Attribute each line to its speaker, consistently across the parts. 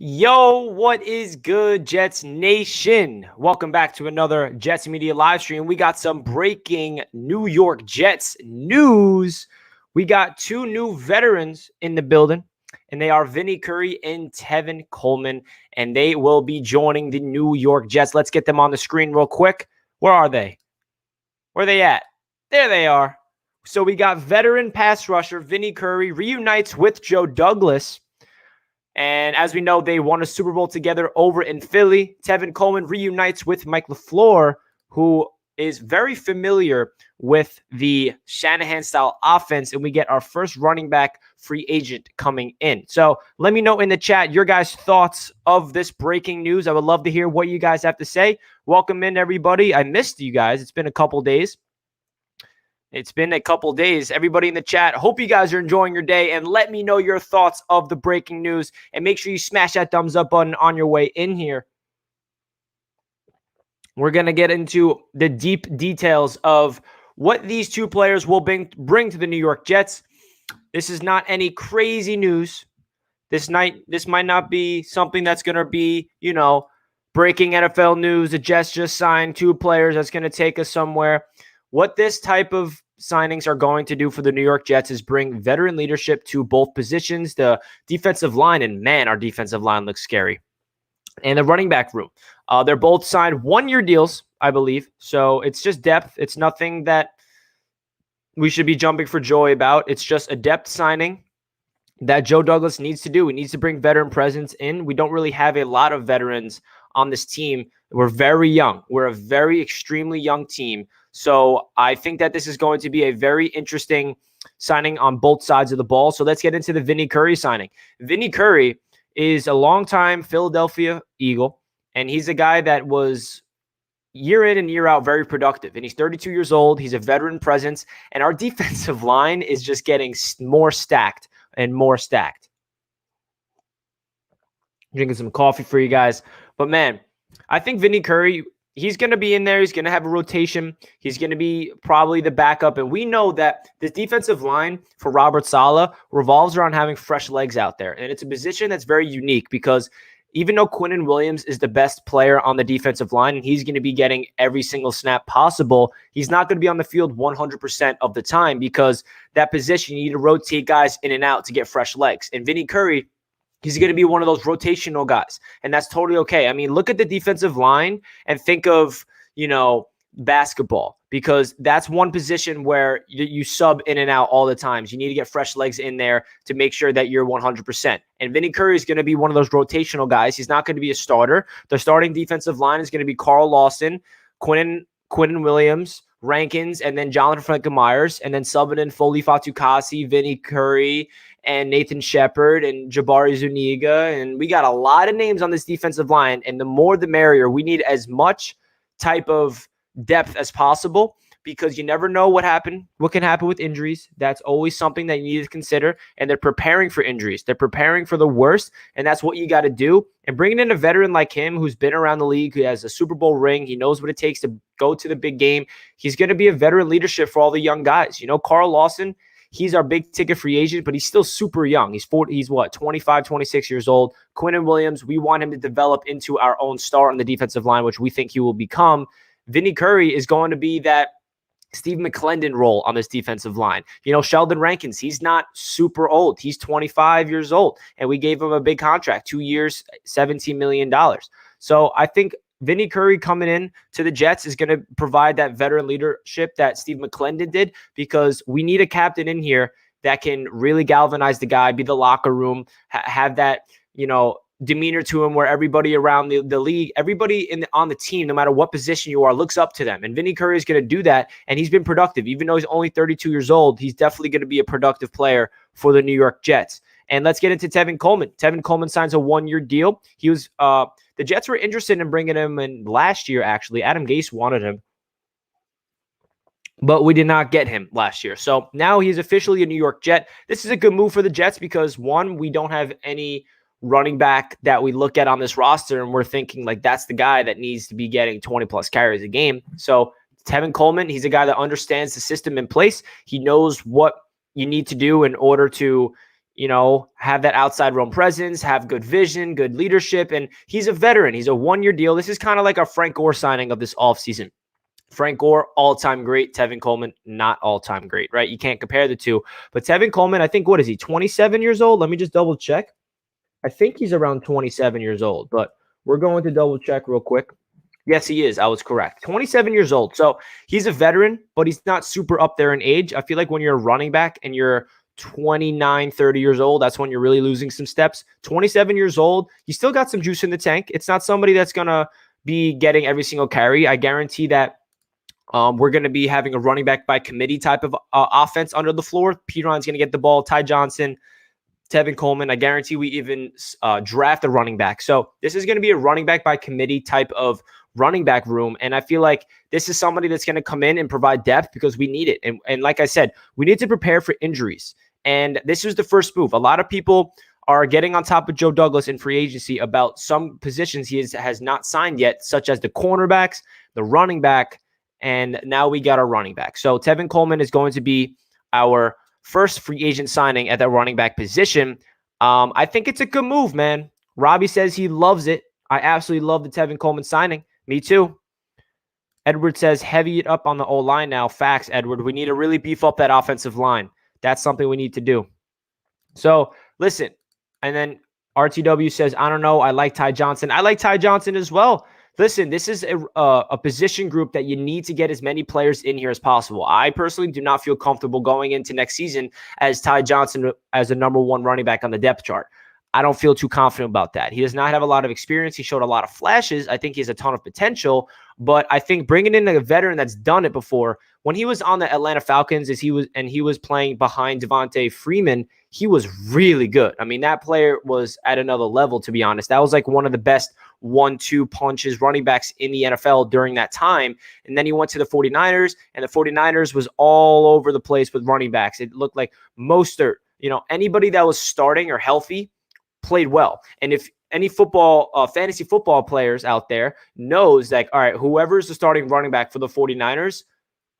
Speaker 1: Yo, what is good, Jets Nation? Welcome back to another Jets Media live stream. We got some breaking New York Jets news. We got two new veterans in the building, and they are Vinny Curry and Tevin Coleman, and they will be joining the New York Jets. Let's get them on the screen real quick. Where are they? Where are they at? There they are. So we got veteran pass rusher Vinny Curry reunites with Joe Douglas. And as we know, they won a Super Bowl together over in Philly. Tevin Coleman reunites with Mike Lefleur, who is very familiar with the Shanahan-style offense, and we get our first running back free agent coming in. So let me know in the chat your guys' thoughts of this breaking news. I would love to hear what you guys have to say. Welcome in, everybody. I missed you guys. It's been a couple days. Everybody in the chat, hope you guys are enjoying your day, and let me know your thoughts of the breaking news, and make sure you smash that thumbs up button on your way in here. We're going to get into the deep details of what these two players will bring to the New York Jets. This is not any crazy news. This might not be something that's going to be, breaking NFL news. The Jets just signed two players that's going to take us somewhere. What this type of signings are going to do for the New York Jets is bring veteran leadership to both positions, the defensive line, and man, our defensive line looks scary, and the running back room. They're both signed one-year deals, I believe, so it's just depth. It's nothing that we should be jumping for joy about. It's just a depth signing that Joe Douglas needs to do. He needs to bring veteran presence in. We don't really have a lot of veterans on this team. We're very young. We're a very extremely young team. So I think that this is going to be a very interesting signing on both sides of the ball. So let's get into the Vinnie Curry signing. Vinnie Curry is a longtime Philadelphia Eagle, and he's a guy that was year in and year out very productive. And he's 32 years old. He's a veteran presence, and our defensive line is just getting more stacked and more stacked. Drinking some coffee for you guys. But man, I think Vinnie Curry, he's going to be in there. He's going to have a rotation. He's going to be probably the backup. And we know that this defensive line for Robert Saleh revolves around having fresh legs out there. And it's a position that's very unique because even though Quinnen Williams is the best player on the defensive line and he's going to be getting every single snap possible, he's not going to be on the field 100% of the time because that position, you need to rotate guys in and out to get fresh legs. And Vinnie Curry, he's going to be one of those rotational guys, and that's totally okay. I mean, look at the defensive line and think of, basketball, because that's one position where you sub in and out all the times. You need to get fresh legs in there to make sure that you're 100%. And Vinnie Curry is going to be one of those rotational guys. He's not going to be a starter. The starting defensive line is going to be Carl Lawson, Quinnen Williams, Rankins, and then Jonathan Franklin-Myers, and then subbing in Foley Fatukasi, Vinnie Curry, and Nathan Shepard, and Jabari Zuniga. And we got a lot of names on this defensive line, and the more the merrier. We need as much type of depth as possible because you never know what can happen with injuries. That's always something that you need to consider, and they're preparing for injuries. They're preparing for the worst, and that's what you got to do. And bringing in a veteran like him who's been around the league, who has a Super Bowl ring, he knows what it takes to go to the big game. He's going to be a veteran leadership for all the young guys. Carl Lawson, he's our big ticket free agent, but he's still super young. He's 25, 26 years old. Quinnen Williams, we want him to develop into our own star on the defensive line, which we think he will become. Vinnie Curry is going to be that Steve McClendon role on this defensive line. Sheldon Rankins, he's not super old. He's 25 years old, and we gave him a big contract, 2 years, $17 million. So I think Vinny Curry coming in to the Jets is going to provide that veteran leadership that Steve McClendon did, because we need a captain in here that can really galvanize the guy, be the locker room, have that, demeanor to him where everybody around the league, everybody on the team, no matter what position you are, looks up to them. And Vinny Curry is going to do that. And he's been productive. Even though he's only 32 years old, he's definitely going to be a productive player for the New York Jets. And let's get into Tevin Coleman. Tevin Coleman signs a 1-year deal. He was the Jets were interested in bringing him in last year, actually. Adam Gase wanted him, but we did not get him last year. So now he's officially a New York Jet. This is a good move for the Jets because, one, we don't have any running back that we look at on this roster and we're thinking like that's the guy that needs to be getting 20 plus carries a game. So Tevin Coleman, he's a guy that understands the system in place. He knows what you need to do in order to, have that outside run presence, have good vision, good leadership. And he's a veteran. He's a 1-year deal. This is kind of like a Frank Gore signing of this offseason. Frank Gore, all-time great. Tevin Coleman, not all-time great, right? You can't compare the two. But Tevin Coleman, I think, what is he, 27 years old? Let me just double check. I think he's around 27 years old, but we're going to double check real quick. Yes, he is. I was correct. 27 years old. So he's a veteran, but he's not super up there in age. I feel like when you're a running back and you're 29, 30 years old, that's when you're really losing some steps. 27 years old, you still got some juice in the tank. It's not somebody that's going to be getting every single carry. I guarantee that we're going to be having a running back by committee type of offense under Lefleur. Piron's going to get the ball. Ty Johnson, Tevin Coleman. I guarantee we even draft a running back. So this is going to be a running back by committee type of running back room. And I feel like this is somebody that's going to come in and provide depth because we need it. And like I said, we need to prepare for injuries. And this is the first move. A lot of people are getting on top of Joe Douglas in free agency about some positions he has not signed yet, such as the cornerbacks, the running back, and now we got our running back. So Tevin Coleman is going to be our first free agent signing at that running back position. I think it's a good move, man. Robbie says he loves it. I absolutely love the Tevin Coleman signing. Me too. Edward says heavy it up on the O-line now. Facts, Edward. We need to really beef up that offensive line. That's something we need to do. So listen, and then RTW says, I don't know. I like Ty Johnson. I like Ty Johnson as well. Listen, this is a position group that you need to get as many players in here as possible. I personally do not feel comfortable going into next season as Ty Johnson as a number 1 running back on the depth chart. I don't feel too confident about that. He does not have a lot of experience. He showed a lot of flashes. I think he has a ton of potential, but I think bringing in a veteran that's done it before, when he was on the Atlanta Falcons, he was playing behind Devontae Freeman, he was really good. I mean, that player was at another level, to be honest. That was like one of the best 1-2 punches running backs in the NFL during that time. And then he went to the 49ers, and the 49ers was all over the place with running backs. It looked like Mostert, anybody that was starting or healthy played well. And if any football, fantasy football players out there knows like, all right, whoever's the starting running back for the 49ers,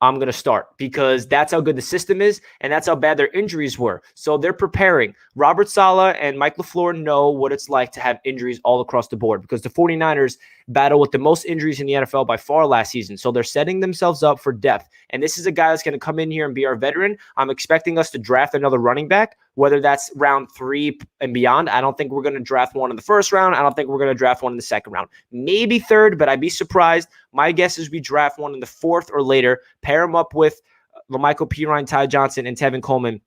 Speaker 1: I'm going to start because that's how good the system is and that's how bad their injuries were. So they're preparing. Robert Saleh and Mike Lefleur know what it's like to have injuries all across the board because the 49ers battle with the most injuries in the NFL by far last season. So they're setting themselves up for depth. And this is a guy that's going to come in here and be our veteran. I'm expecting us to draft another running back, whether that's round 3 and beyond. I don't think we're going to draft one in the first round. I don't think we're going to draft one in the second round. Maybe third, but I'd be surprised. My guess is we draft one in the 4th or later, pair him up with LaMichael Pirine, Ty Johnson, and Tevin Coleman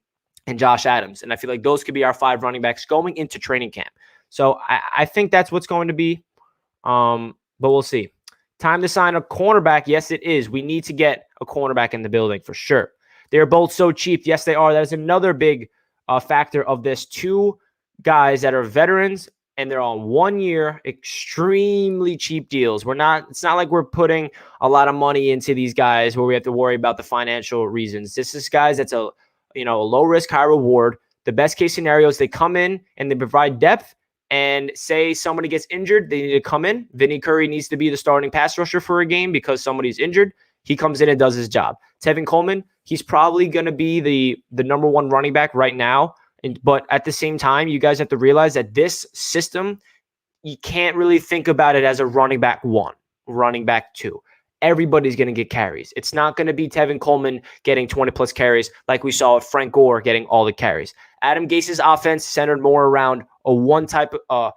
Speaker 1: and Josh Adams. And I feel like those could be our 5 running backs going into training camp. So I think that's what's going to be. But we'll see. Time to sign a cornerback. Yes, it is. We need to get a cornerback in the building for sure. They're both so cheap. Yes, they are. That is another big factor of this. 2 guys that are veterans and they're on 1-year, extremely cheap deals. It's not like we're putting a lot of money into these guys where we have to worry about the financial reasons. This is guys that's a low risk, high reward. The best case scenario is they come in and they provide depth. And say somebody gets injured, they need to come in. Vinnie Curry needs to be the starting pass rusher for a game because somebody's injured. He comes in and does his job. Tevin Coleman, he's probably going to be the number 1 running back right now. But at the same time, you guys have to realize that this system, you can't really think about it as a running back 1, running back 2. Everybody's going to get carries. It's not going to be Tevin Coleman getting 20-plus carries like we saw with Frank Gore getting all the carries. Adam Gase's offense centered more around a one type. I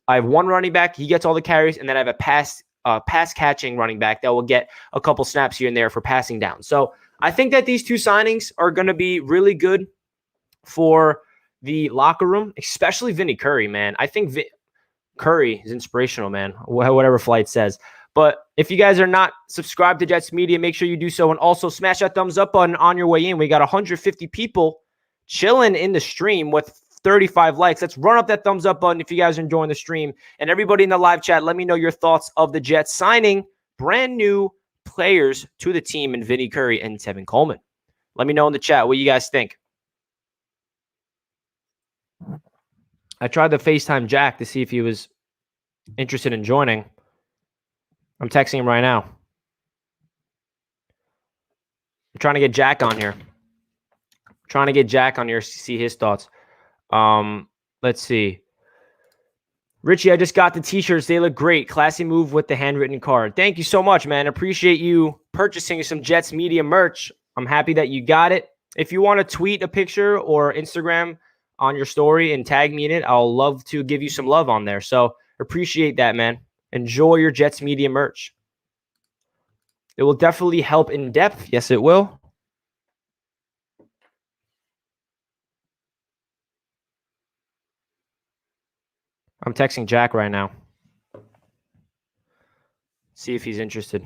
Speaker 1: have one running back. He gets all the carries, and then I have a pass pass catching running back that will get a couple snaps here and there for passing down. So I think that these two signings are going to be really good for the locker room, especially Vinny Curry, man. I think Curry is inspirational, man, whatever Flight says. But if you guys are not subscribed to Jets Media, make sure you do so. And also smash that thumbs up button on your way in. We got 150 people chilling in the stream with 35 likes. Let's run up that thumbs up button if you guys are enjoying the stream. And everybody in the live chat, let me know your thoughts of the Jets signing brand new players to the team in Vinny Curry and Tevin Coleman. Let me know in the chat what you guys think. I tried to FaceTime Jack to see if he was interested in joining. I'm texting him right now. I'm trying to get Jack on here. To see his thoughts. Let's see. Richie, I just got the t-shirts. They look great. Classy move with the handwritten card. Thank you so much, man. Appreciate you purchasing some Jets Media merch. I'm happy that you got it. If you want to tweet a picture or Instagram on your story and tag me in it, I'll love to give you some love on there. So appreciate that, man. Enjoy your Jets Media merch. It will definitely help in depth. Yes, it will. I'm texting Jack right now. See if he's interested.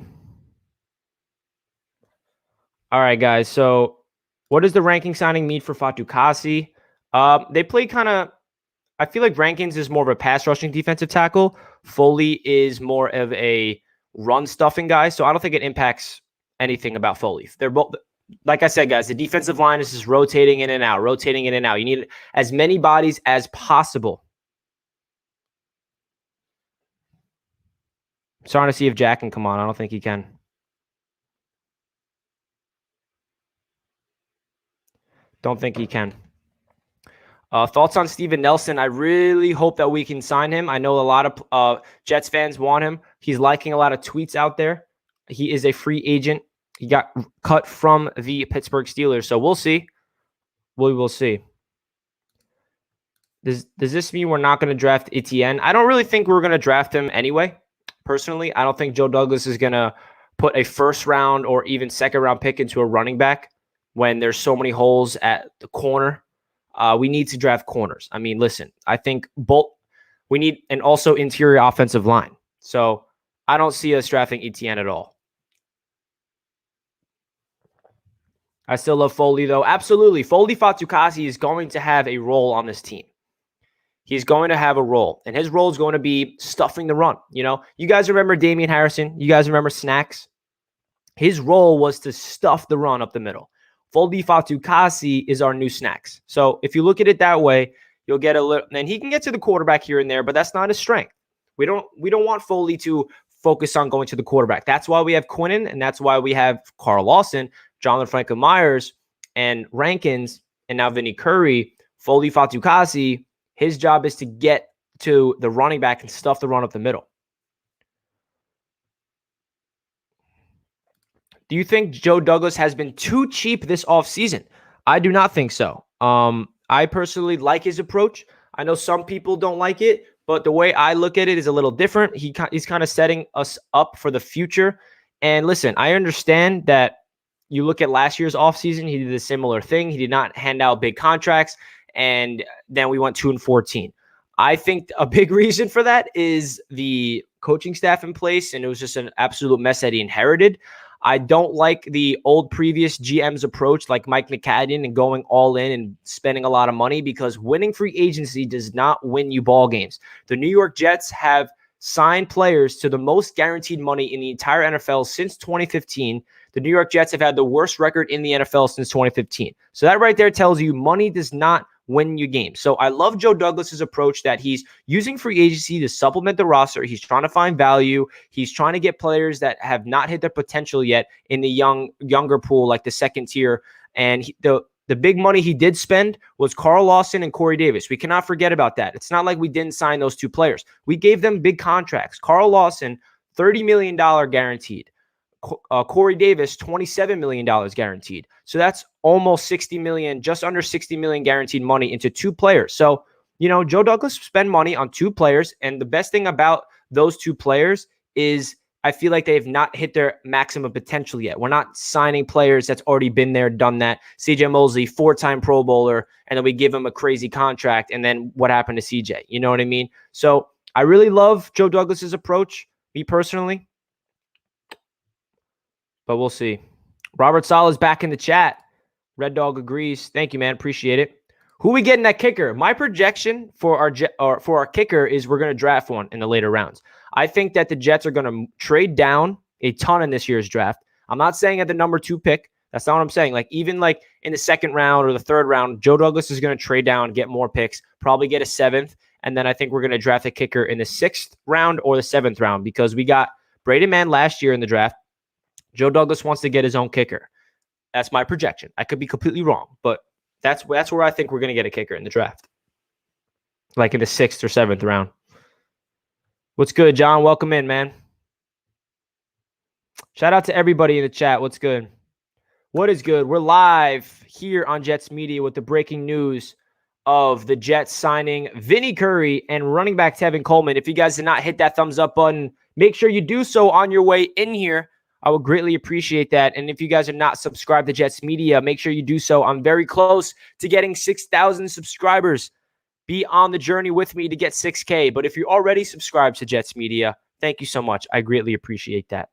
Speaker 1: All right, guys. So what does the ranking signing mean for Fatukasi? They play kind of, I feel like Rankins is more of a pass rushing defensive tackle. Foley is more of a run stuffing guy. So I don't think it impacts anything about Foley. They're both, like I said, guys, the defensive line is just rotating in and out. You need as many bodies as possible. Starting to see if Jack can come on. I don't think he can. Don't think he can. Thoughts on Steven Nelson? I really hope that we can sign him. I know a lot of Jets fans want him. He's liking a lot of tweets out there. He is a free agent. He got cut from the Pittsburgh Steelers. So we'll see. We will see. Does this mean we're not going to draft Etienne? I don't really think we're going to draft him anyway. Personally, I don't think Joe Douglas is going to put a first round or even second round pick into a running back when there's so many holes at the corner. We need to draft corners. I mean, listen, I think we need an also interior offensive line. So I don't see us drafting Etienne at all. I still love Foley, though. Absolutely. Foley Fatukasi is going to have a role on this team. He's going to have a role, and his role is going to be stuffing the run. You know, you guys remember Damian Harrison? You guys remember Snacks? His role was to stuff the run up the middle. Foley Fatukasi is our new Snacks. So if you look at it that way, you'll get a little, and he can get to the quarterback here and there, but that's not his strength. We don't want Foley to focus on going to the quarterback. That's why we have Quinnen, and that's why we have Carl Lawson, Jonathan Franklin Myers, and Rankins, and now Vinnie Curry. Foley Fatukasi, his job is to get to the running back and stuff the run up the middle. Do you think Joe Douglas has been too cheap this offseason? I do not think so. I personally like his approach. I know some people don't like it, but the way I look at it is a little different. He's kind of setting us up for the future. And listen, I understand that you look at last year's offseason, he did a similar thing. He did not hand out big contracts, and then we went 2-14. I think a big reason for that is the coaching staff in place, and it was just an absolute mess that he inherited. I don't like the old previous GM's approach, like Mike McCadden, and going all in and spending a lot of money, because winning free agency does not win you ball games. The New York Jets have signed players to the most guaranteed money in the entire NFL since 2015. The New York Jets have had the worst record in the NFL since 2015. So that right there tells you money does not win you games. So I love Joe Douglas's approach that he's using free agency to supplement the roster. He's trying to find value. He's trying to get players that have not hit their potential yet in the younger pool, like the second tier. And the big money he did spend was Carl Lawson and Corey Davis. We cannot forget about that. It's not like we didn't sign those two players. We gave them big contracts. Carl Lawson, $30 million guaranteed. Corey Davis, $27 million guaranteed. So that's almost $60 million, just under $60 million guaranteed money into two players. So, you know, Joe Douglas spent money on two players. And the best thing about those two players is I feel like they have not hit their maximum potential yet. We're not signing players that's already been there, done that. CJ Mosley, 4-time Pro Bowler, and then we give him a crazy contract, and then what happened to CJ? You know what I mean? So I really love Joe Douglas's approach, me personally. But we'll see. Robert Sala's back in the chat. Red Dog agrees. Thank you, man. Appreciate it. Who we getting that kicker? My projection for our kicker is we're going to draft one in the later rounds. I think that the Jets are going to trade down a ton in this year's draft. I'm not saying at the number 2 pick. That's not what I'm saying. Like even like in the 2nd round or the 3rd round, Joe Douglas is going to trade down, get more picks, probably get a 7th, and then I think we're going to draft a kicker in the 6th round or the 7th round because we got Braden Mann last year in the draft. Joe Douglas wants to get his own kicker. That's my projection. I could be completely wrong, but that's where I think we're going to get a kicker in the draft, like in the 6th or 7th round. What's good, John? Welcome in, man. Shout out to everybody in the chat. What's good? What is good? We're live here on Jets Media with the breaking news of the Jets signing Vinny Curry and running back Tevin Coleman. If you guys did not hit that thumbs up button, make sure you do so on your way in here. I would greatly appreciate that. And if you guys are not subscribed to Jets Media, make sure you do so. I'm very close to getting 6,000 subscribers. Be on the journey with me to get 6K. But if you're already subscribed to Jets Media, thank you so much. I greatly appreciate that.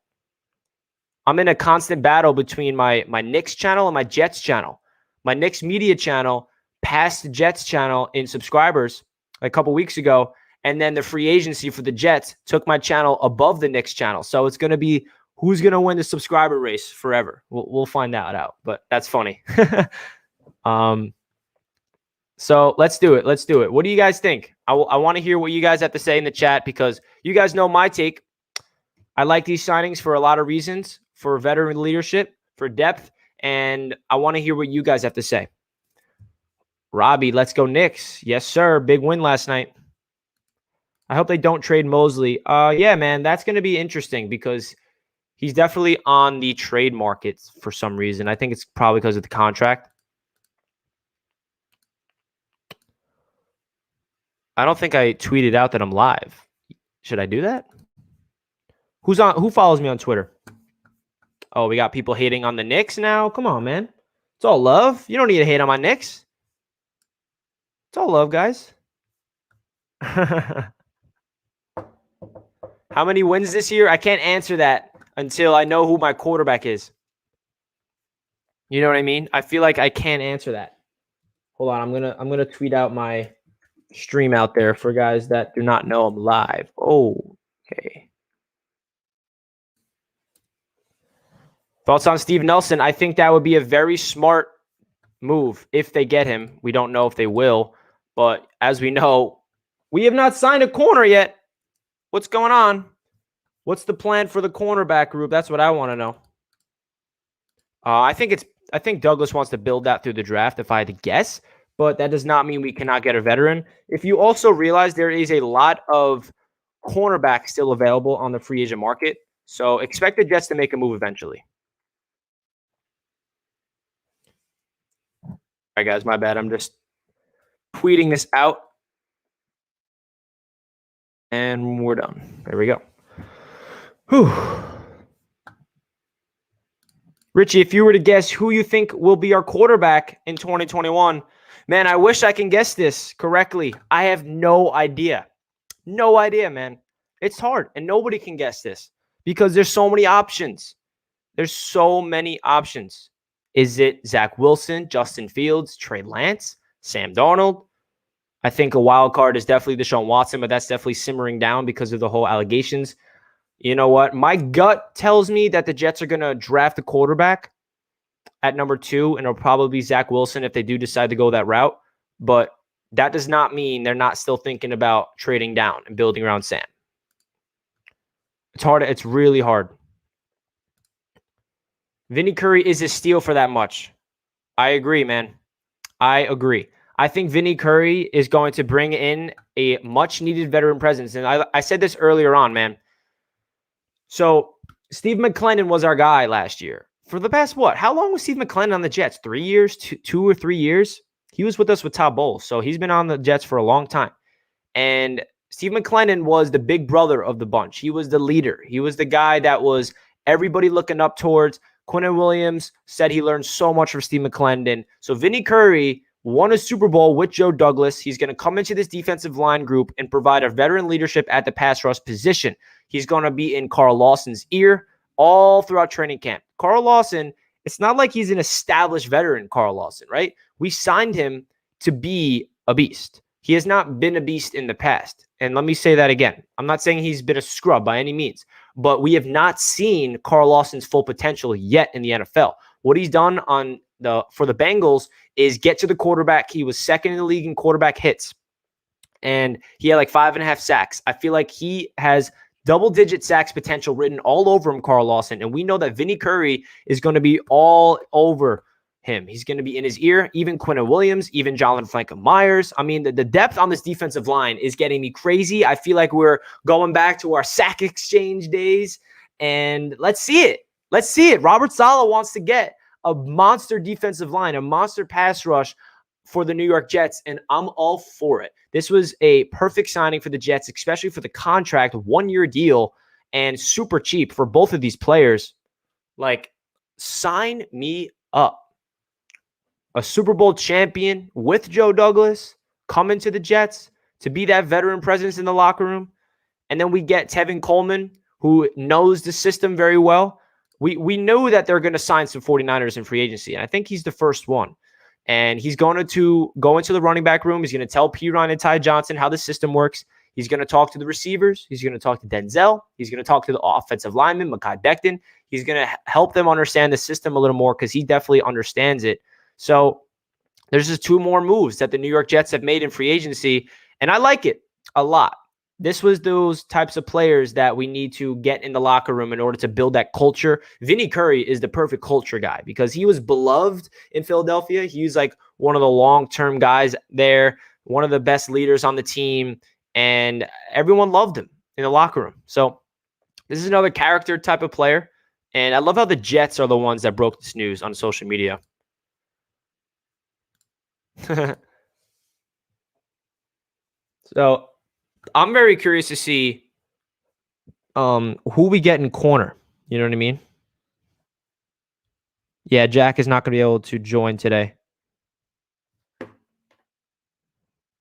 Speaker 1: I'm in a constant battle between my Knicks channel and my Jets channel. My Knicks Media channel passed the Jets channel in subscribers a couple weeks ago. And then the free agency for the Jets took my channel above the Knicks channel. So it's going to be who's going to win the subscriber race forever? We'll find that out, but that's funny. So let's do it. Let's do it. What do you guys think? I want to hear what you guys have to say in the chat because you guys know my take. I like these signings for a lot of reasons, for veteran leadership, for depth, and I want to hear what you guys have to say. Robbie, let's go Knicks. Yes, sir. Big win last night. I hope they don't trade Mosley. Yeah, man, that's going to be interesting because he's definitely on the trade market for some reason. I think it's probably because of the contract. I don't think I tweeted out that I'm live. Should I do that? Who follows me on Twitter? Oh, we got people hating on the Knicks now. Come on, man. It's all love. You don't need to hate on my Knicks. It's all love, guys. How many wins this year? I can't answer that until I know who my quarterback is. You know what I mean? I feel like I can't answer that. Hold on, I'm gonna tweet out my stream out there for guys that do not know I'm live. Oh, okay. Thoughts on Steve Nelson? I think that would be a very smart move if they get him. We don't know if they will, but as we know, we have not signed a corner yet. What's going on? What's the plan for the cornerback group? That's what I want to know. I think Douglas wants to build that through the draft, if I had to guess, but that does not mean we cannot get a veteran. If you also realize there is a lot of cornerbacks still available on the free agent market, so expect the Jets to make a move eventually. All right, guys, my bad. I'm just tweeting this out. And we're done. There we go. Whew. Richie, if you were to guess who you think will be our quarterback in 2021, man, I wish I can guess this correctly. I have no idea. No idea, man. It's hard, and nobody can guess this because there's so many options. There's so many options. Is it Zach Wilson, Justin Fields, Trey Lance, Sam Darnold? I think a wild card is definitely Deshaun Watson, but that's definitely simmering down because of the whole allegations. You know what? My gut tells me that the Jets are going to draft a quarterback at number 2, and it'll probably be Zach Wilson if they do decide to go that route. But that does not mean they're not still thinking about trading down and building around Sam. It's hard. It's really hard. Vinny Curry is a steal for that much. I agree, man. I agree. I think Vinny Curry is going to bring in a much-needed veteran presence. And I said this earlier on, man. So Steve McClendon was our guy last year. For the past, what? How long was Steve McClendon on the Jets? 3 years? 2 or 3 years? He was with us with Todd Bowles. So he's been on the Jets for a long time. And Steve McLennan was the big brother of the bunch. He was the leader. He was the guy that was everybody looking up towards. Quinnen Williams said he learned so much from Steve McLendon. So Vinnie Curry won a Super Bowl with Joe Douglas. He's going to come into this defensive line group and provide a veteran leadership at the pass rush position. He's going to be in Carl Lawson's ear all throughout training camp. Carl Lawson, it's not like he's an established veteran, Carl Lawson, right? We signed him to be a beast. He has not been a beast in the past. And let me say that again. I'm not saying he's been a scrub by any means, but we have not seen Carl Lawson's full potential yet in the NFL. What he's done for the Bengals is get to the quarterback. He was second in the league in quarterback hits, and he had like 5.5 sacks. I feel like he has double-digit sacks potential written all over him, Carl Lawson, and we know that Vinnie Curry is going to be all over him. He's going to be in his ear, even Quinnen Williams, even Jalen Franklin-Myers. I mean, the depth on this defensive line is getting me crazy. I feel like we're going back to our sack exchange days, and let's see it. Let's see it. Robert Saleh wants to get a monster defensive line, a monster pass rush for the New York Jets, and I'm all for it. This was a perfect signing for the Jets, especially for the contract, 1-year deal, and super cheap for both of these players. Like, sign me up. A Super Bowl champion with Joe Douglas coming to the Jets to be that veteran presence in the locker room. And then we get Tevin Coleman, who knows the system very well. We know that they're going to sign some 49ers in free agency, and I think he's the first one. And he's going to go into the running back room. He's going to tell P. Ryan and Ty Johnson how the system works. He's going to talk to the receivers. He's going to talk to Denzel. He's going to talk to the offensive lineman, Mekhi Becton. He's going to help them understand the system a little more because he definitely understands it. So there's just 2 more moves that the New York Jets have made in free agency, and I like it a lot. This was those types of players that we need to get in the locker room in order to build that culture. Vinnie Curry is the perfect culture guy because he was beloved in Philadelphia. He was like one of the long-term guys there, one of the best leaders on the team, and everyone loved him in the locker room. So this is another character type of player, and I love how the Jets are the ones that broke this news on social media. So I'm very curious to see who we get in corner. You know what I mean? Yeah, Jack is not going to be able to join today.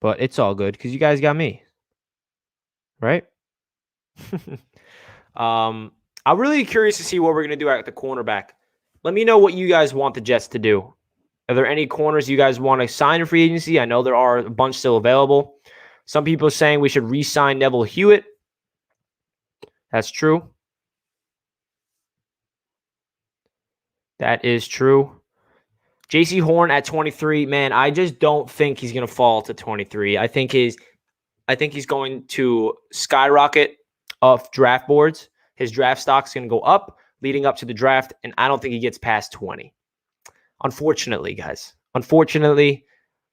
Speaker 1: But it's all good because you guys got me. Right? I'm really curious to see what we're going to do at the cornerback. Let me know what you guys want the Jets to do. Are there any corners you guys want to sign in free agency? I know there are a bunch still available. Some people are saying we should re-sign Neville Hewitt. That's true. That is true. J.C. Horn at 23, man, I just don't think he's going to fall to 23. I think he's going to skyrocket off draft boards. His draft stock's going to go up leading up to the draft, and I don't think he gets past 20. Unfortunately, guys. Unfortunately,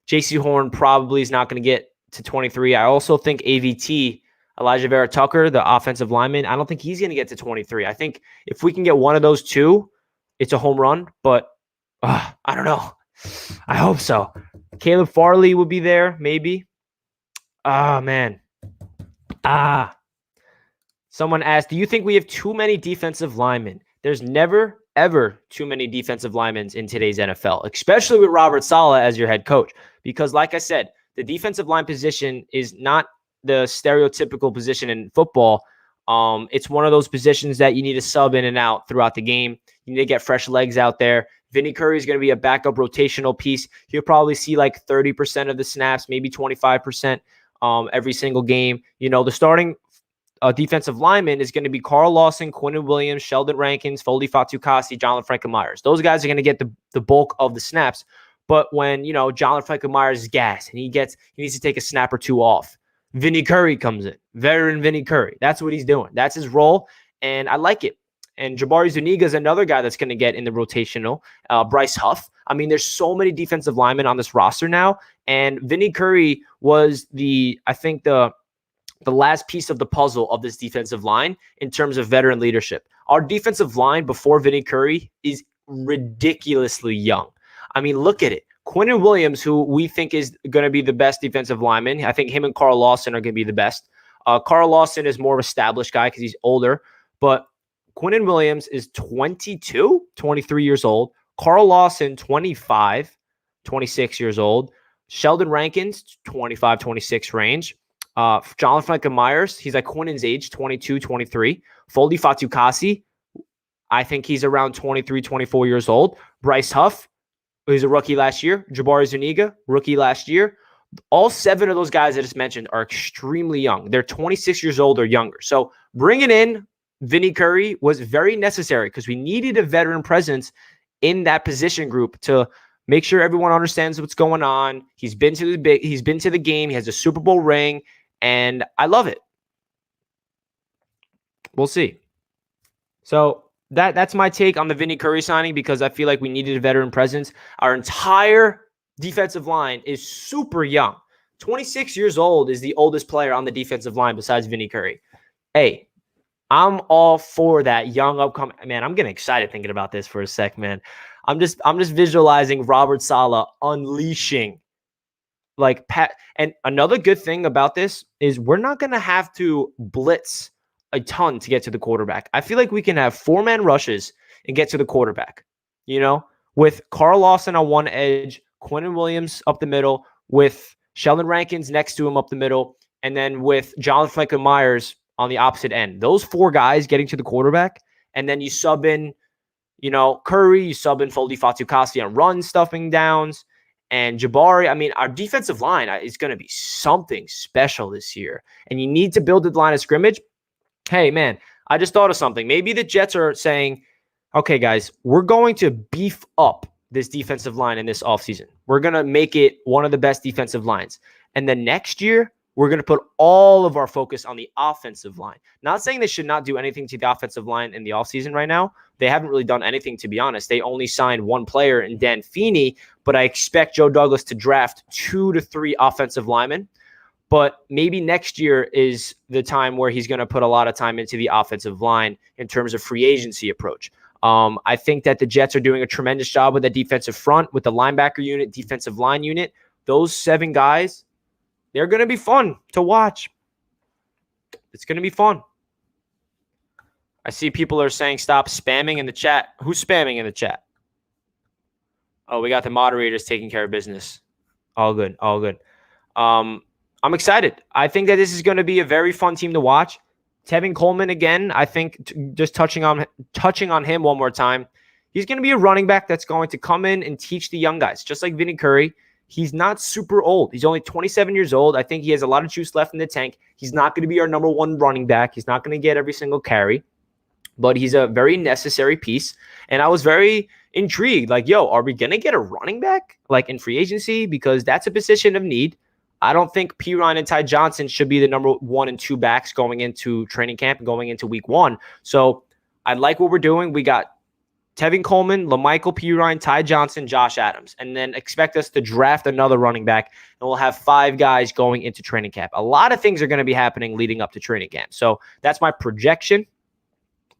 Speaker 1: J.C. Horn probably is not going to get to 23. I also think AVT, Elijah Vera Tucker, the offensive lineman, I don't think he's going to get to 23. I think if we can get one of those 2, it's a home run, but I don't know. I hope so. Caleb Farley will be there, maybe. Man. Someone asked, do you think we have too many defensive linemen? There's never, ever too many defensive linemen in today's NFL, especially with Robert Saleh as your head coach. Because like I said, the defensive line position is not the stereotypical position in football. It's one of those positions that you need to sub in and out throughout the game. You need to get fresh legs out there. Vinnie Curry is going to be a backup rotational piece. He'll probably see like 30% of the snaps, maybe 25% every single game. You know, the starting defensive lineman is going to be Carl Lawson, Quinnen Williams, Sheldon Rankins, Foley Fatukasi, Jalen Franklin-Myers. Those guys are going to get the bulk of the snaps. But when, you know, Jalen Franklin-Myers is gassed and he needs to take a snap or 2 off, Vinnie Curry comes in. Veteran Vinnie Curry. That's what he's doing. That's his role, and I like it. And Jabari Zuniga is another guy that's going to get in the rotational. Bryce Huff. I mean, there's so many defensive linemen on this roster now, and Vinnie Curry was I think the last piece of the puzzle of this defensive line in terms of veteran leadership. Our defensive line before Vinnie Curry is ridiculously young. I mean, look at it. Quinnen Williams, who we think is going to be the best defensive lineman. I think him and Carl Lawson are going to be the best. Carl Lawson is more of an established guy because he's older, but Quinnen Williams is 22, 23 years old. Carl Lawson, 25, 26 years old. Sheldon Rankins, 25, 26 range. Jonathan Franklin Myers, he's like Quinnen's age, 22, 23. Foldy Fatukasi, I think he's around 23, 24 years old. Bryce Huff, who's a rookie last year. Jabari Zuniga, rookie last year. All 7 of those guys I just mentioned are extremely young. They're 26 years old or younger. So bringing in Vinny Curry was very necessary because we needed a veteran presence in that position group to make sure everyone understands what's going on. He's been to the game. He has a Super Bowl ring, and I love it. We'll see. So that's my take on the Vinny Curry signing because I feel like we needed a veteran presence. Our entire defensive line is super young. 26 years old is the oldest player on the defensive line besides Vinny Curry. Hey, I'm all for that young upcoming. Man, I'm getting excited thinking about this for a sec, man. I'm just visualizing Robert Saleh unleashing like Pat. And another good thing about this is we're not going to have to blitz a ton to get to the quarterback. I feel like we can have 4-man rushes and get to the quarterback, with Carl Lawson on one edge, Quinnen Williams up the middle, with Sheldon Rankins next to him up the middle, and then with Jonathan Franklin Myers on the opposite end. Those 4 guys getting to the quarterback, and then you sub in, Curry, you sub in Foldy Fatukasi on run stuffing downs, and Jabari. I mean, our defensive line is going to be something special this year, and you need to build the line of scrimmage. Hey, man, I just thought of something. Maybe the Jets are saying, okay, guys, we're going to beef up this defensive line in this offseason. We're going to make it one of the best defensive lines. And then next year, we're going to put all of our focus on the offensive line. Not saying they should not do anything to the offensive line in the offseason right now. They haven't really done anything, to be honest. They only signed one player in Dan Feeney, but I expect Joe Douglas to draft 2 to 3 offensive linemen. But maybe next year is the time where he's going to put a lot of time into the offensive line in terms of free agency approach. I think that the Jets are doing a tremendous job with the defensive front, with the linebacker unit, defensive line unit. Those 7 guys, they're going to be fun to watch. It's going to be fun. I see people are saying stop spamming in the chat. Who's spamming in the chat? Oh, we got the moderators taking care of business. All good. All good. I'm excited. I think that this is going to be a very fun team to watch. Tevin Coleman, again, I think just touching on him one more time, he's going to be a running back that's going to come in and teach the young guys, just like Vinny Curry. He's not super old. He's only 27 years old. I think he has a lot of juice left in the tank. He's not going to be our number 1 running back. He's not going to get every single carry, but he's a very necessary piece. And I was very intrigued. Like, are we going to get a running back like in free agency? Because that's a position of need. I don't think P. Ryan and Ty Johnson should be the number 1 and 2 backs going into training camp and going into week 1. So I like what we're doing. We got Tevin Coleman, LaMichael, P. Ryan, Ty Johnson, Josh Adams, and then expect us to draft another running back, and we'll have 5 guys going into training camp. A lot of things are going to be happening leading up to training camp. So that's my projection.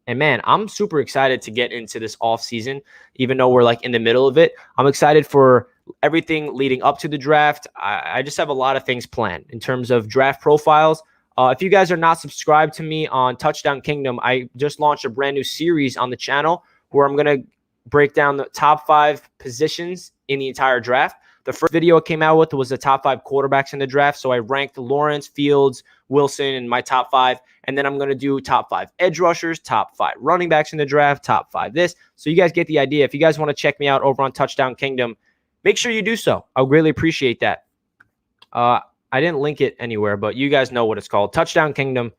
Speaker 1: And man, I'm super excited to get into this offseason, even though we're like in the middle of it. I'm excited for everything leading up to the draft. I just have a lot of things planned in terms of draft profiles. If you guys are not subscribed to me on Touchdown Kingdom, I just launched a brand new series on the channel where I'm going to break down the top 5 positions in the entire draft. The first video I came out with was the top 5 quarterbacks in the draft. So I ranked Lawrence, Fields, Wilson in my top 5. And then I'm going to do top 5 edge rushers, top 5 running backs in the draft, top 5 this. So you guys get the idea. If you guys want to check me out over on Touchdown Kingdom, make sure you do so. I'll greatly appreciate that. I didn't link it anywhere, but you guys know what it's called. Touchdown Kingdom.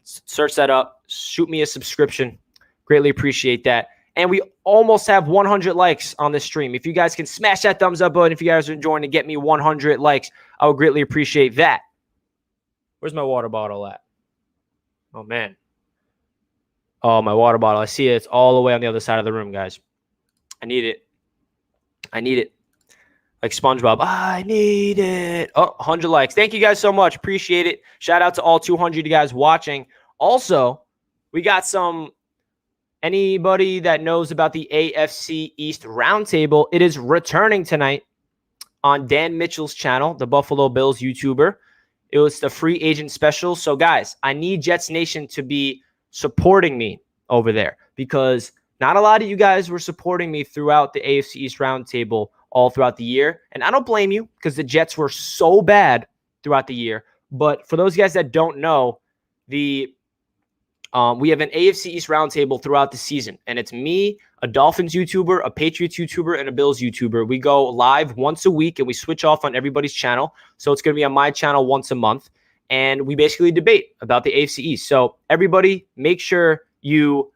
Speaker 1: Search that up. Shoot me a subscription. Greatly appreciate that. And we almost have 100 likes on this stream. If you guys can smash that thumbs up button, if you guys are enjoying to get me 100 likes, I would greatly appreciate that. Where's my water bottle at? Oh, man. Oh, my water bottle. I see it. It's all the way on the other side of the room, guys. I need it. I need it. Like SpongeBob. I need it. Oh, 100 likes. Thank you guys so much. Appreciate it. Shout out to all 200 of you guys watching. Also, we got anybody that knows about the AFC East Roundtable, it is returning tonight on Dan Mitchell's channel, the Buffalo Bills YouTuber. It was the free agent special. So, guys, I need Jets Nation to be supporting me over there because not a lot of you guys were supporting me throughout the AFC East roundtable all throughout the year. And I don't blame you because the Jets were so bad throughout the year. But for those guys that don't know, we have an AFC East roundtable throughout the season. And it's me, a Dolphins YouTuber, a Patriots YouTuber, and a Bills YouTuber. We go live once a week and we switch off on everybody's channel. So it's going to be on my channel once a month. And we basically debate about the AFC East. So everybody, make sure you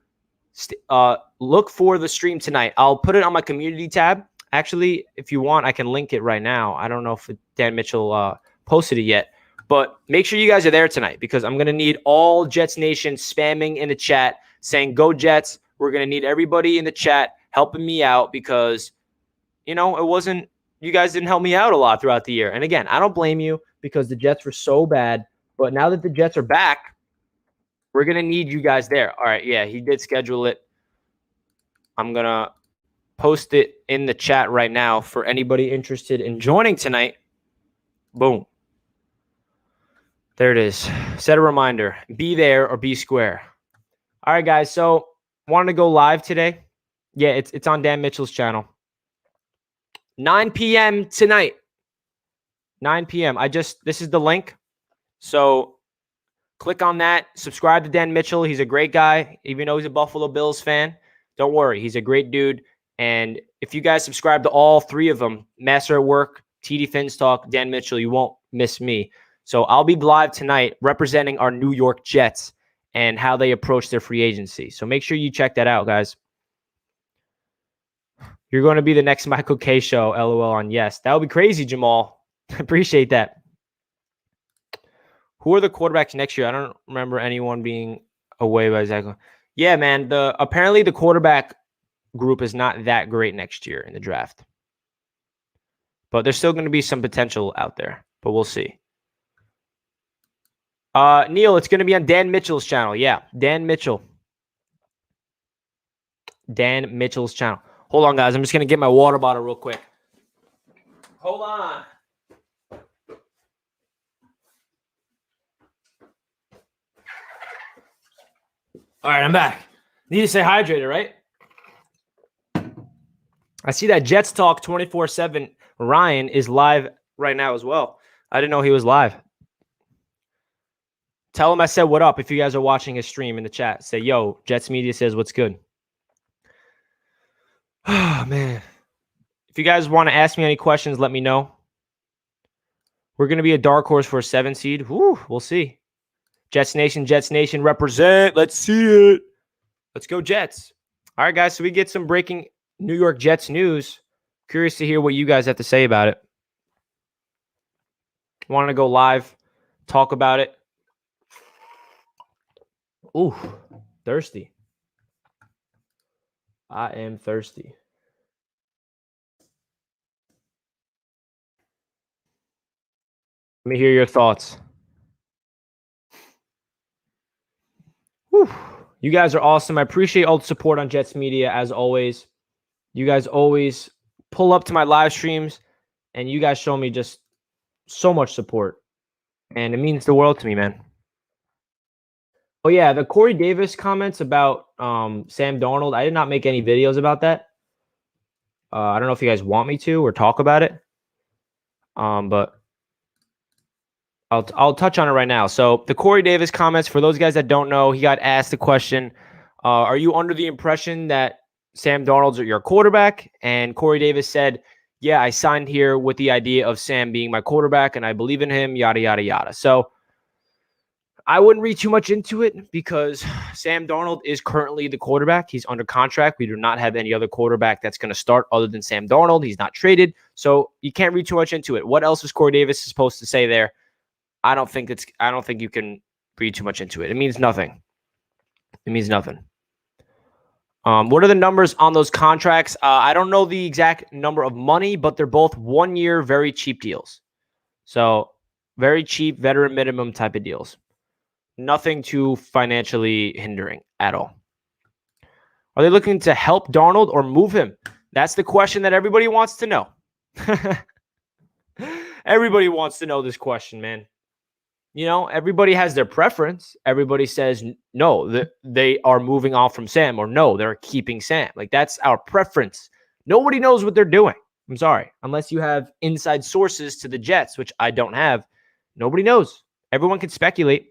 Speaker 1: look for the stream tonight. I'll put it on my community tab. Actually, if you want, I can link it right now. I don't know if Dan Mitchell posted it yet. But make sure you guys are there tonight because I'm going to need all Jets Nation spamming in the chat saying, go Jets. We're going to need everybody in the chat helping me out because, you guys didn't help me out a lot throughout the year. And again, I don't blame you because the Jets were so bad. But now that the Jets are back, we're going to need you guys there. All right, yeah, he did schedule it. I'm going to post it in the chat right now for anybody interested in joining tonight. Boom. There it is. Set a reminder. Be there or be square. All right, guys. So wanted to go live today. Yeah, it's on Dan Mitchell's channel. 9 p.m. tonight. 9 p.m. This is the link. So click on that. Subscribe to Dan Mitchell. He's a great guy. Even though he's a Buffalo Bills fan, don't worry. He's a great dude. And if you guys subscribe to all three of them, Master at Work, TD Fins Talk, Dan Mitchell, you won't miss me. So I'll be live tonight representing our New York Jets and how they approach their free agency. So make sure you check that out, guys. You're going to be the next Michael K show, LOL on yes. That would be crazy, Jamal. Appreciate that. Who are the quarterbacks next year? I don't remember anyone being away by Zach. Yeah, man. Apparently the quarterback group is not that great next year in the draft. But there's still going to be some potential out there. But we'll see. Neil, it's going to be on Dan Mitchell's channel. Yeah, Dan Mitchell. Dan Mitchell's channel. Hold on, guys. I'm just going to get my water bottle real quick. Hold on. All right, I'm back. Need to stay hydrated, right? I see that Jets Talk 24/7 Ryan is live right now as well. I didn't know he was live. Tell him I said what up if you guys are watching his stream in the chat. Say, yo, Jets Media says what's good. Oh, man. If you guys want to ask me any questions, let me know. We're going to be a dark horse for a 7 seed. Woo, we'll see. Jets Nation represent. Let's see it. Let's go Jets. All right, guys, so we get some breaking New York Jets news. Curious to hear what you guys have to say about it. Want to go live, talk about it. Ooh, thirsty. I am thirsty. Let me hear your thoughts. Whew. You guys are awesome. I appreciate all the support on Jets Media, as always. You guys always pull up to my live streams, and you guys show me just so much support. And it means the world to me, man. Oh, yeah, the Corey Davis comments about Sam Darnold. I did not make any videos about that. I don't know if you guys want me to or talk about it. But I'll touch on it right now. So the Corey Davis comments, for those guys that don't know, he got asked the question, are you under the impression that Sam Darnold's your quarterback? And Corey Davis said, yeah, I signed here with the idea of Sam being my quarterback, and I believe in him, yada, yada, yada. So I wouldn't read too much into it because Sam Darnold is currently the quarterback. He's under contract. We do not have any other quarterback that's going to start other than Sam Darnold. He's not traded. So you can't read too much into it. What else is Corey Davis supposed to say there? I don't think you can read too much into it. It means nothing. It means nothing. What are the numbers on those contracts? I don't know the exact number of money, but they're both 1 year, very cheap deals. So very cheap, veteran minimum type of deals. Nothing too financially hindering at all. Are they looking to help Darnold or move him? That's the question that everybody wants to know. Everybody wants to know this question, man. everybody has their preference. Everybody says no, they are moving off from Sam, or no, they're keeping Sam. Like, that's our preference. Nobody knows what they're doing. I'm sorry. Unless you have inside sources to the Jets, which I don't have, nobody knows. Everyone can speculate.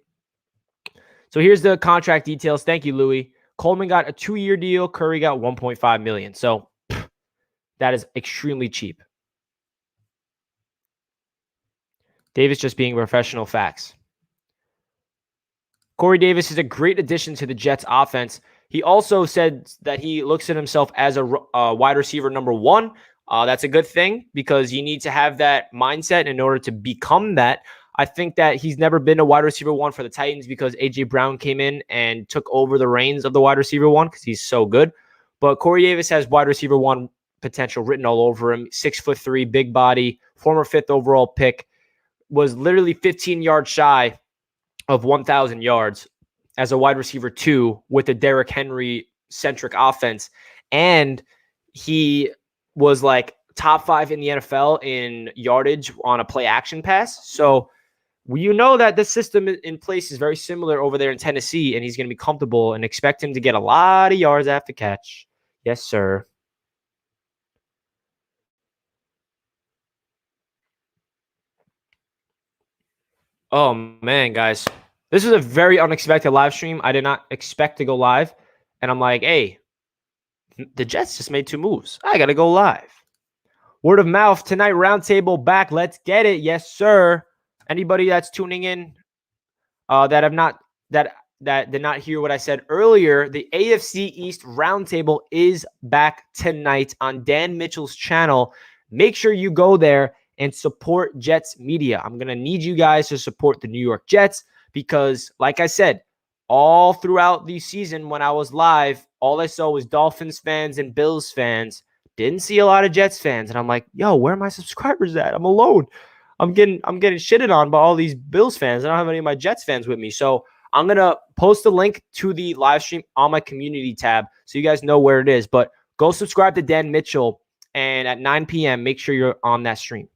Speaker 1: So here's the contract details. Thank you, Louis. Coleman got a 2-year deal. Curry got $1.5 million. So that is extremely cheap. Davis just being professional. Facts. Corey Davis is a great addition to the Jets offense. He also said that he looks at himself as a wide receiver number 1. That's a good thing, because you need to have that mindset in order to become that. I think that he's never been a wide receiver 1 for the Titans, because A.J. Brown came in and took over the reins of the wide receiver 1 because he's so good. But Corey Davis has wide receiver 1 potential written all over him. 6'3", big body, former 5th overall pick, was literally 15 yards shy of 1,000 yards as a wide receiver 2 with a Derrick Henry-centric offense. And he was like top 5 in the NFL in yardage on a play-action pass. So that the system in place is very similar over there in Tennessee, and he's going to be comfortable, and expect him to get a lot of yards after catch. Yes, sir. Oh, man, guys. This is a very unexpected live stream. I did not expect to go live. And I'm like, hey, the Jets just made 2 moves. I got to go live. Word of mouth tonight, roundtable back. Let's get it. Yes, sir. Anybody that's tuning in that did not hear what I said earlier, the AFC East roundtable is back tonight on Dan Mitchell's channel. Make sure you go there and support Jets media. I'm going to need you guys to support the New York Jets, because, like I said, all throughout the season when I was live, all I saw was Dolphins fans and Bills fans. Didn't see a lot of Jets fans. And I'm like, yo, where are my subscribers at? I'm alone. I'm getting shitted on by all these Bills fans. I don't have any of my Jets fans with me. So I'm going to post a link to the live stream on my community tab so you guys know where it is. But go subscribe to Dan Mitchell, and at 9 p.m., make sure you're on that stream.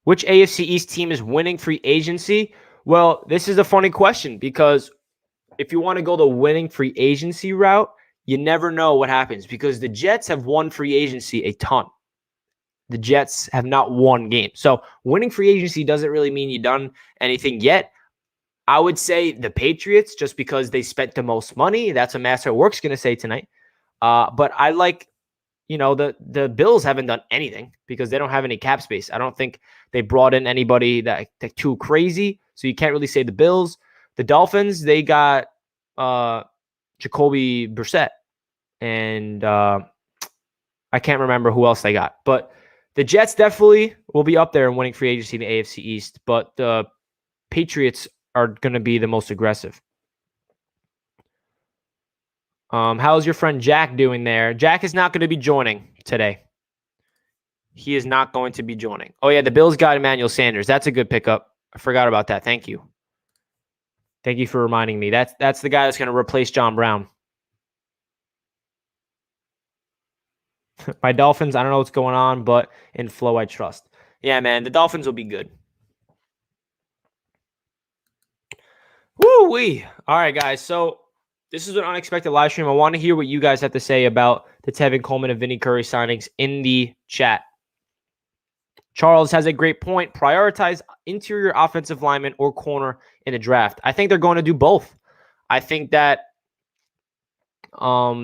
Speaker 1: Which AFC East team is winning free agency? Well, this is a funny question, because if you want to go the winning free agency route, you never know what happens, because the Jets have won free agency a ton. The Jets have not won games. So winning free agency doesn't really mean you've done anything yet. I would say the Patriots, just because they spent the most money. That's what Master at Work's going to say tonight. But I like, the Bills haven't done anything because they don't have any cap space. I don't think they brought in anybody that too crazy. So you can't really say the Bills. The Dolphins, they got Jacoby Brissett. And I can't remember who else they got. But the Jets definitely will be up there in winning free agency in the AFC East. But the Patriots are going to be the most aggressive. How's your friend Jack doing there? Jack is not going to be joining today. He is not going to be joining. Oh, yeah, the Bills got Emmanuel Sanders. That's a good pickup. I forgot about that. Thank you. Thank you for reminding me. That's the guy that's going to replace John Brown. My Dolphins, I don't know what's going on, but in flow, I trust. Yeah, man, the Dolphins will be good. Woo-wee. All right, guys. So this is an unexpected live stream. I want to hear what you guys have to say about the Tevin Coleman and Vinnie Curry signings in the chat. Charles has a great point. Prioritize interior offensive lineman or corner in the draft. I think they're going to do both. I think that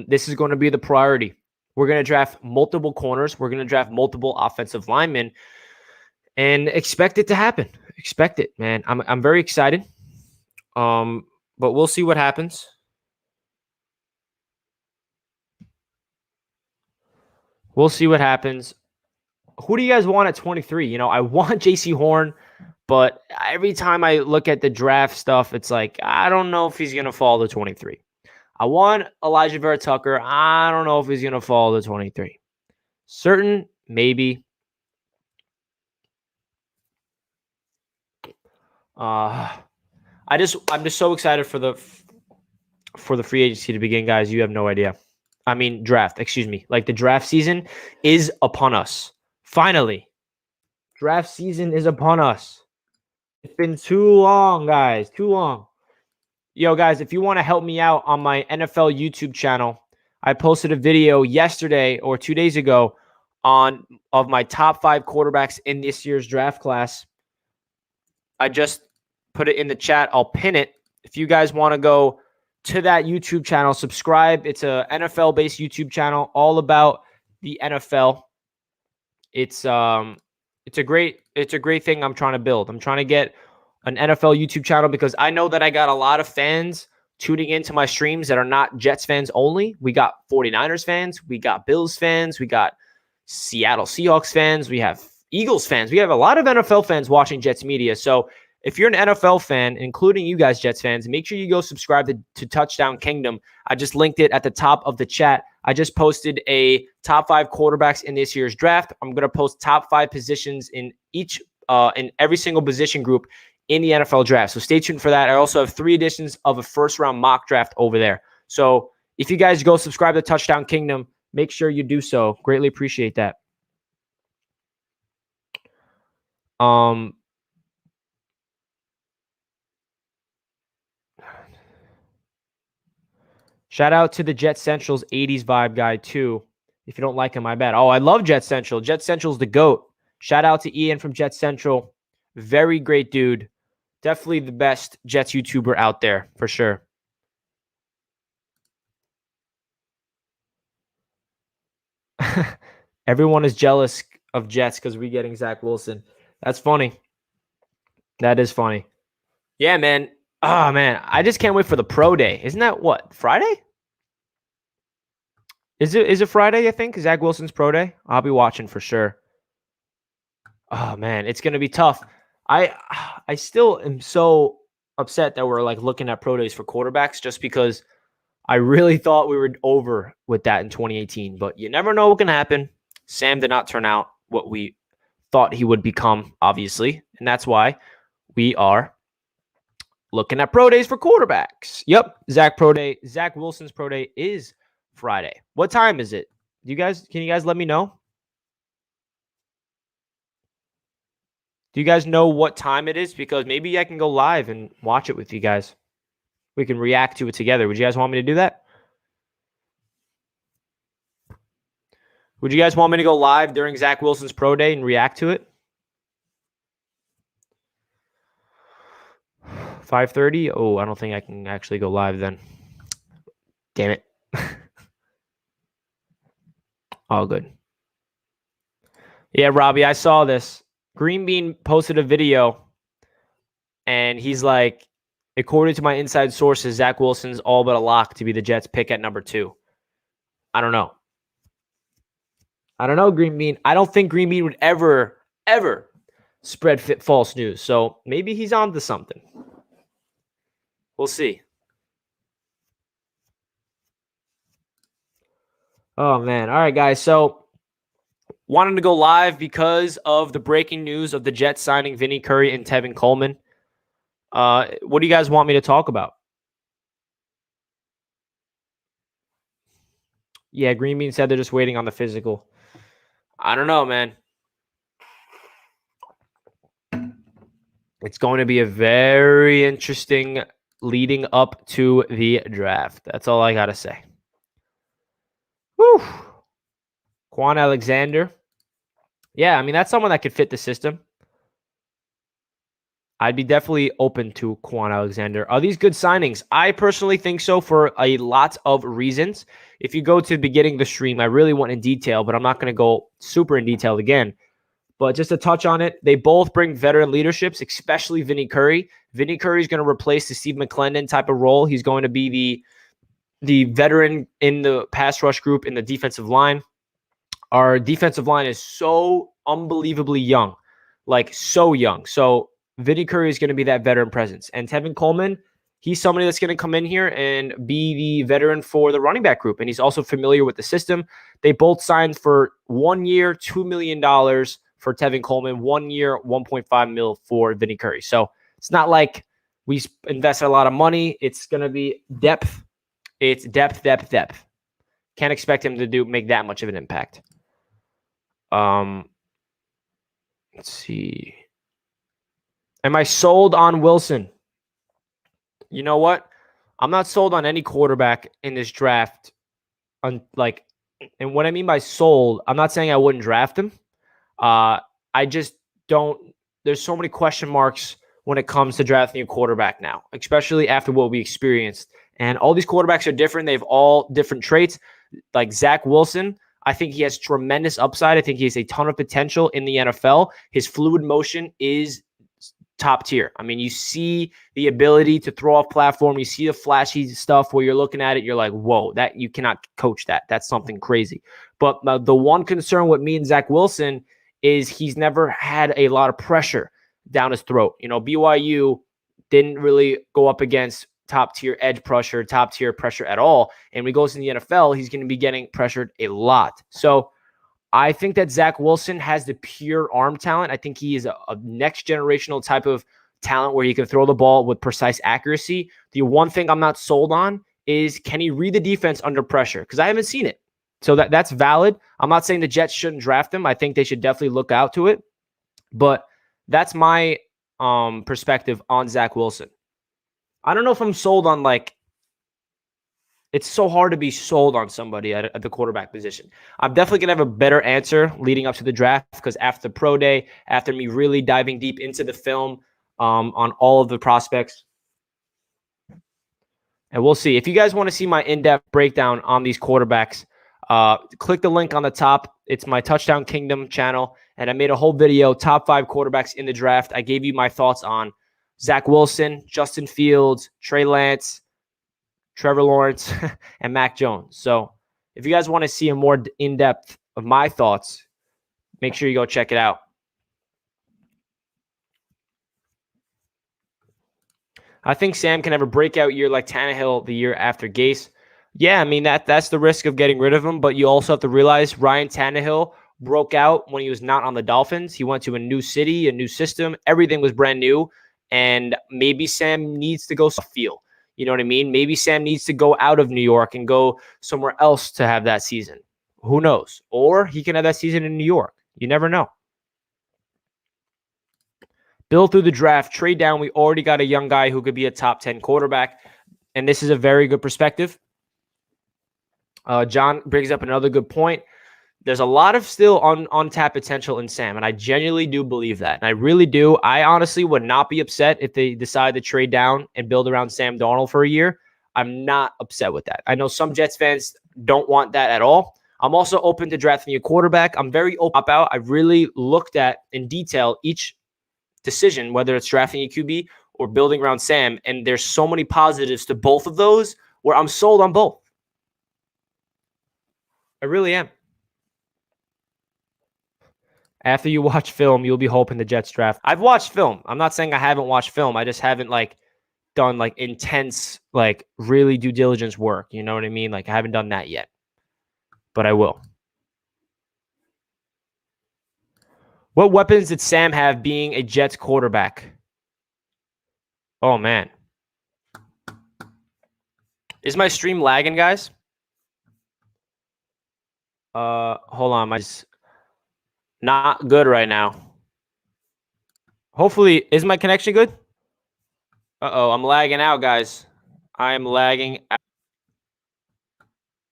Speaker 1: this is going to be the priority. We're going to draft multiple corners. We're going to draft multiple offensive linemen, and expect it to happen. Expect it, man. I'm very excited. But we'll see what happens. We'll see what happens. Who do you guys want at 23? I want JC Horn, but every time I look at the draft stuff, it's like, I don't know if he's going to fall to 23. I want Elijah Vera Tucker. I don't know if he's going to fall to 23. Certain, maybe. I'm just so excited for the free agency to begin, guys. You have no idea. I mean, draft, excuse me. Like, the draft season is upon us. Finally. Draft season is upon us. It's been too long, guys. Too long. Yo, guys, if you want to help me out on my NFL YouTube channel, I posted a video yesterday or 2 days ago of my top 5 quarterbacks in this year's draft class. I just put it in the chat. I'll pin it. If you guys want to go to that YouTube channel, subscribe. It's a NFL-based YouTube channel all about the NFL. It's a great thing I'm trying to build. I'm trying to get an NFL YouTube channel because I know that I got a lot of fans tuning into my streams that are not Jets fans only. We got 49ers fans, we got Bills fans, we got Seattle Seahawks fans, we have Eagles fans. We have a lot of NFL fans watching Jets media. So if you're an NFL fan, including you guys Jets fans, make sure you go subscribe to Touchdown Kingdom. I just linked it at the top of the chat. I just posted a top 5 quarterbacks in this year's draft. I'm going to post top 5 positions in every single position group in the NFL draft. So stay tuned for that. I also have 3 editions of a first-round mock draft over there. So if you guys go subscribe to Touchdown Kingdom, make sure you do so. Greatly appreciate that. Shout out to the Jet Central's 80s vibe guy, too. If you don't like him, my bad. Oh, I love Jet Central. Jet Central's the GOAT. Shout out to Ian from Jet Central. Very great dude. Definitely the best Jets YouTuber out there, for sure. Everyone is jealous of Jets because we're getting Zach Wilson. That's funny. That is funny. Yeah, man. Oh, man. I just can't wait for the pro day. Isn't that what? Friday? Is it Friday, I think? Zach Wilson's pro day? I'll be watching for sure. Oh, man. It's going to be tough. I still am so upset that we're like looking at pro days for quarterbacks just because I really thought we were over with that in 2018. But you never know what can happen. Sam did not turn out what we thought he would become, obviously. And that's why we are looking at pro days for quarterbacks. Yep. Zach Wilson's pro day is Friday. What time is it? Can you guys let me know? Do you guys know what time it is? Because maybe I can go live and watch it with you guys. We can react to it together. Would you guys want me to do that? Would you guys want me to go live during Zach Wilson's pro day and react to it? 5:30? Oh, I don't think I can actually go live then. Damn it. All good. Yeah, Robbie, I saw this. Green Bean posted a video, and he's like, according to my inside sources, Zach Wilson's all but a lock to be the Jets' pick at number 2. I don't know. Green Bean. I don't think Green Bean would ever spread false news. So maybe he's on to something. We'll see. Oh, man. All right, guys. So wanted to go live because of the breaking news of the Jets signing Vinny Curry and Tevin Coleman. What do you guys want me to talk about? Yeah, Green Bean said they're just waiting on the physical. I don't know, man. It's going to be a very interesting leading up to the draft. That's all I got to say. Whew. Quan Alexander. Yeah, I mean, that's someone that could fit the system. I'd be definitely open to Quan Alexander. Are these good signings? I personally think so for a lot of reasons. If you go to the beginning of the stream, I really went in detail, but I'm not going to go super in detail again. But just to touch on it, they both bring veteran leaderships, especially Vinny Curry. Vinny Curry is going to replace the Steve McClendon type of role. He's going to be the veteran in the pass rush group in the defensive line. Our defensive line is so unbelievably young, like so young. So Vinny Curry is going to be that veteran presence. And Tevin Coleman, he's somebody that's going to come in here and be the veteran for the running back group. And he's also familiar with the system. They both signed for 1 year, $2 million for Tevin Coleman, 1 year, $1.5 million for Vinny Curry. So it's not like we invested a lot of money. It's going to be depth. It's depth. Can't expect him to make that much of an impact. Let's Let's see. Am I sold on Wilson? You know what? I'm not sold on any quarterback in this draft. And what I mean by sold, I'm not saying I wouldn't draft him. I just don't. There's so many question marks when it comes to drafting a quarterback now, especially after what we experienced. And all these quarterbacks are different. They have all different traits. Like Zach Wilson, I think he has tremendous upside. I think he has a ton of potential in the NFL. His fluid motion is top tier. I mean, you see the ability to throw off platform. You see the flashy stuff where you're looking at it. You're like, whoa, that you cannot coach that. That's something crazy. But the one concern with me and Zach Wilson is he's never had a lot of pressure down his throat. You know, BYU didn't really go up against top tier edge pressure, top tier pressure at all. And when he goes in the NFL, he's going to be getting pressured a lot. So I think that Zach Wilson has the pure arm talent. I think he is a next generational type of talent where he can throw the ball with precise accuracy. The one thing I'm not sold on is, can he read the defense under pressure? Because I haven't seen it. So that's valid. I'm not saying the Jets shouldn't draft him. I think they should definitely look out to it. But that's my perspective on Zach Wilson. I don't know if I'm sold on, it's so hard to be sold on somebody at the quarterback position. I'm definitely going to have a better answer leading up to the draft, because after the pro day, after me really diving deep into the film on all of the prospects, and we'll see. If you guys want to see my in-depth breakdown on these quarterbacks, click the link on the top. It's my Touchdown Kingdom channel, and I made a whole video, top 5 quarterbacks in the draft. I gave you my thoughts on Zach Wilson, Justin Fields, Trey Lance, Trevor Lawrence, and Mac Jones. So if you guys want to see a more in-depth of my thoughts, make sure you go check it out. I think Sam can have a breakout year like Tannehill the year after Gase. Yeah, I mean, that's the risk of getting rid of him, but you also have to realize Ryan Tannehill broke out when he was not on the Dolphins. He went to a new city, a new system. Everything was brand new, and maybe Sam needs to go feel. You know what I mean? Maybe Sam needs to go out of New York and go somewhere else to have that season. Who knows? Or he can have that season in New York. You never know. Build through the draft, trade down. We already got a young guy who could be a top 10 quarterback, and this is a very good perspective. John brings up another good point. There's a lot of still untapped potential in Sam, and I genuinely do believe that. And I really do. I honestly would not be upset if they decide to trade down and build around Sam Darnold for a year. I'm not upset with that. I know some Jets fans don't want that at all. I'm also open to drafting a quarterback. I'm very open about. I really looked at in detail each decision, whether it's drafting a QB or building around Sam, and there's so many positives to both of those where I'm sold on both. I really am. After you watch film, you'll be hoping the Jets draft. I've watched film. I'm not saying I haven't watched film. I just haven't done intense, really due diligence work. You know what I mean? I haven't done that yet, but I will. What weapons did Sam have being a Jets quarterback? Oh, man. Is my stream lagging, guys? Hold on. Not good right now. Hopefully, is my connection good? Uh-oh, I'm lagging out, guys. I am lagging out.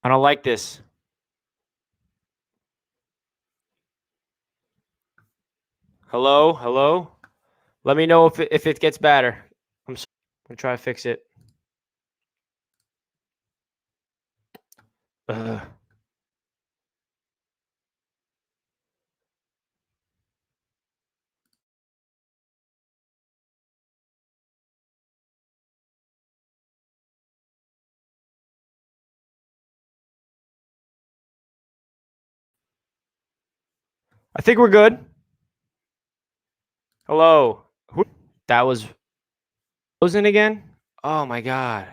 Speaker 1: I don't like this. Hello? Hello? Let me know if it gets better. I'm going to try to fix it. I think we're good. Hello. That was frozen again? Oh, my God.